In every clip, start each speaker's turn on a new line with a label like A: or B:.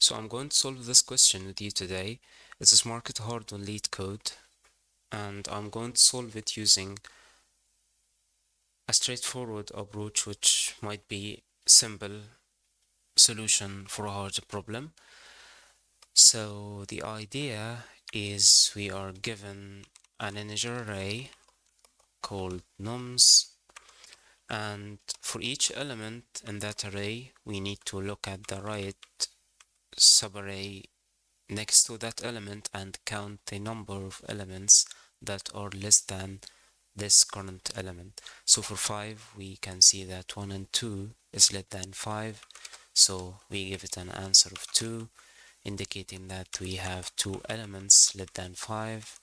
A: So I'm going to solve this question with you today. It is marked hard on LeetCode, and I'm going to solve it using a straightforward approach, which might be simple solution for a hard problem. So the idea is we are given an integer array called nums, and for each element in that array, we need to look at the right subarray next to that element and count the number of elements that are less than this current element. So for 5, we can see that 1 and 2 is less than 5, so we give it an answer of 2, indicating that we have 2 elements less than 5.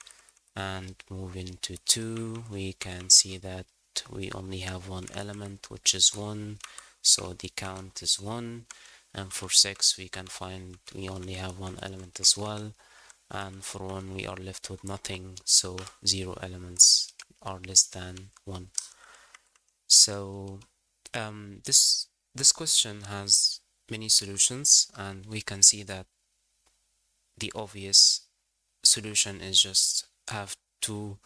A: And moving to 2, we can see that we only have 1 element, which is 1, so the count is 1. And for 6, we can find we only have 1 element as well. And for 1, we are left with nothing, so 0 elements are less than 1. So this question has many solutions, and we can see that the obvious solution is just have 2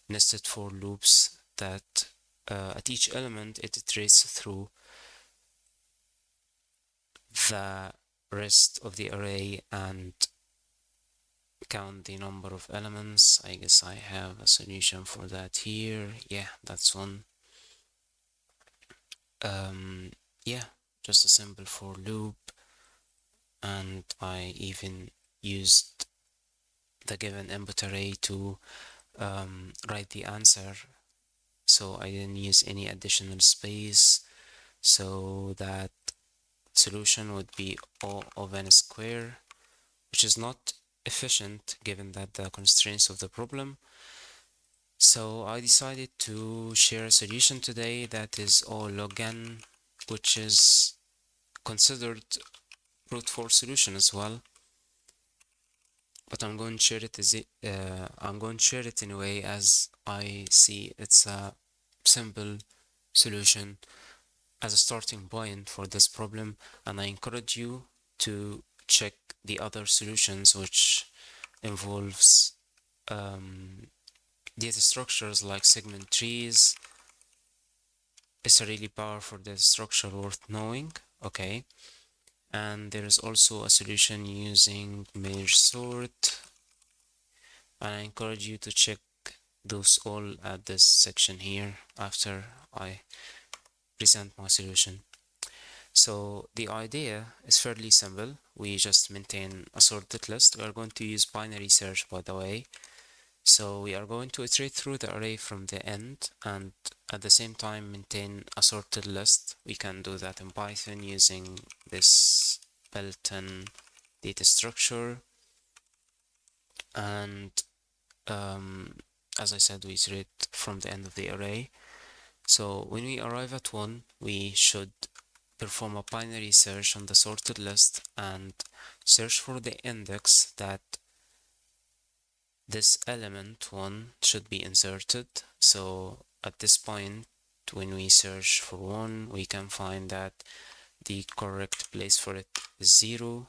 A: nested for loops that at each element it iterates through the rest of the array and count the number of elements. I guess I have a solution for that here. Yeah, that's one. Yeah, just a simple for loop, and I even used the given input array to write the answer, so I didn't use any additional space, so that solution would be O of n square, which is not efficient given that the constraints of the problem. So I decided to share a solution today that is O log n, which is considered brute force solution as well, but I'm going to share it in a way as I see it's a simple solution as a starting point for this problem, and I encourage you to check the other solutions which involves data structures like segment trees. It's a really powerful data structure worth knowing. Okay, and there is also a solution using merge sort, and I encourage you to check those all at this section here after I present my solution. So the idea is fairly simple. We just maintain a sorted list. We are going to use binary search, by the way. So we are going to iterate through the array from the end and at the same time maintain a sorted list. We can do that in Python using this built-in data structure. And as I said, we iterate from the end of the array. So when we arrive at 1, we should perform a binary search on the sorted list and search for the index that this element 1 should be inserted. So at this point, when we search for 1, we can find that the correct place for it is 0.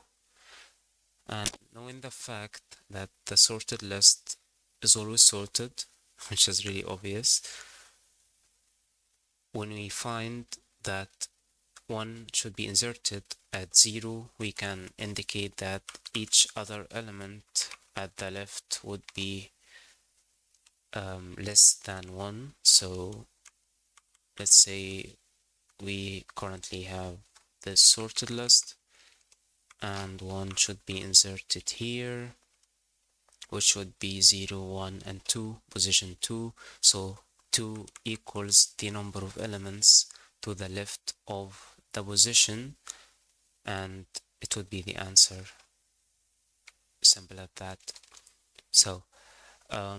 A: And knowing the fact that the sorted list is always sorted, which is really obvious, when we find that 1 should be inserted at 0, we can indicate that each other element at the left would be less than 1. So let's say we currently have this sorted list and 1 should be inserted here, which would be 0, 1, and 2, position 2. So 2 equals the number of elements to the left of the position, and it would be the answer. Simple as that. So a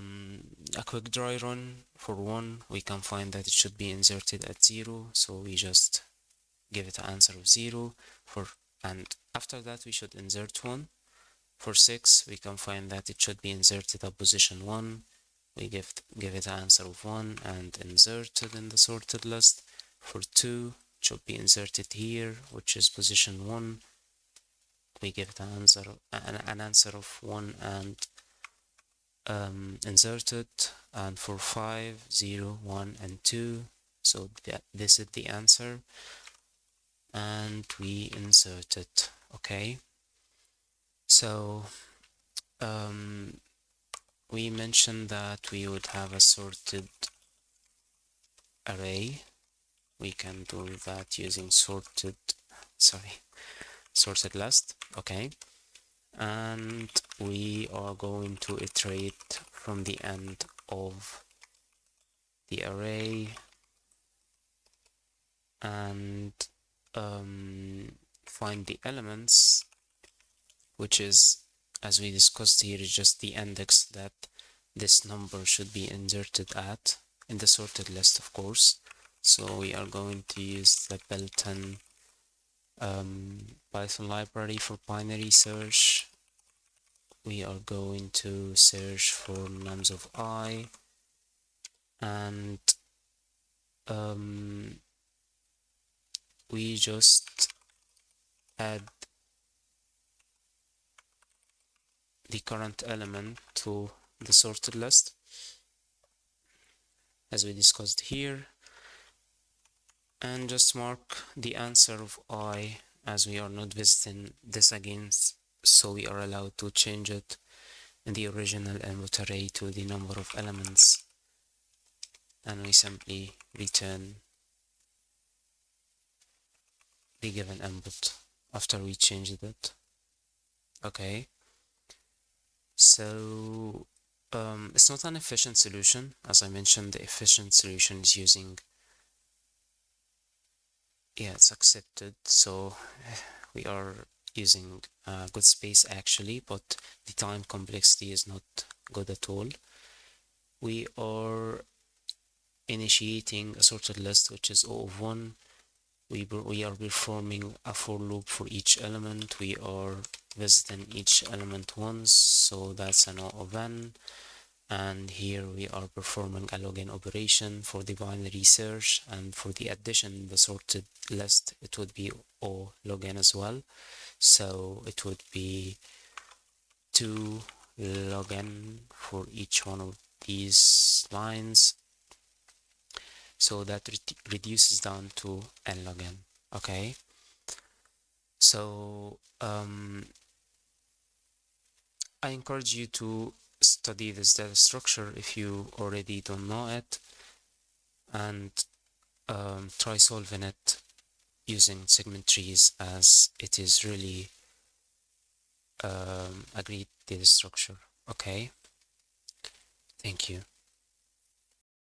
A: quick dry run for 1, we can find that it should be inserted at 0, so we just give it an answer of 0 and after that we should insert 1. For 6, we can find that it should be inserted at position 1. We give it an answer of 1 and insert it in the sorted list. For 2, it should be inserted here, which is position 1. we give the answer an answer of 1 and inserted, and for 5, 0, 1 and 2, so this is the answer, and we insert it. Okay, so we mentioned that we would have a sorted array. We can do that using sorted list. Okay, and we are going to iterate from the end of the array and find the elements, which is, as we discussed here, is just the index that this number should be inserted at in the sorted list, of course. So we are going to use the built-in Python library for binary search. We are going to search for nums of I, and we just add the current element to the sorted list, as we discussed here, and just mark the answer of I, as we are not visiting this again, so we are allowed to change it in the original input array to the number of elements, and we simply return the given input after we changed it. Okay, so it's not an efficient solution. As I mentioned, the efficient solution is using, it's accepted, so we are using good space actually, but the time complexity is not good at all. We are initiating a sorted list, which is O of 1. We are performing a for loop for each element. We are visiting each element once, so that's an O of n. And here we are performing a login operation for the binary search, and for the addition in the sorted list, it would be O login as well. So it would be 2 login for each one of these lines. So that reduces down to n login. Okay. So I encourage you to study this data structure if you already don't know it, and try solving it using segment trees, as it is really a great data structure. Okay, thank you.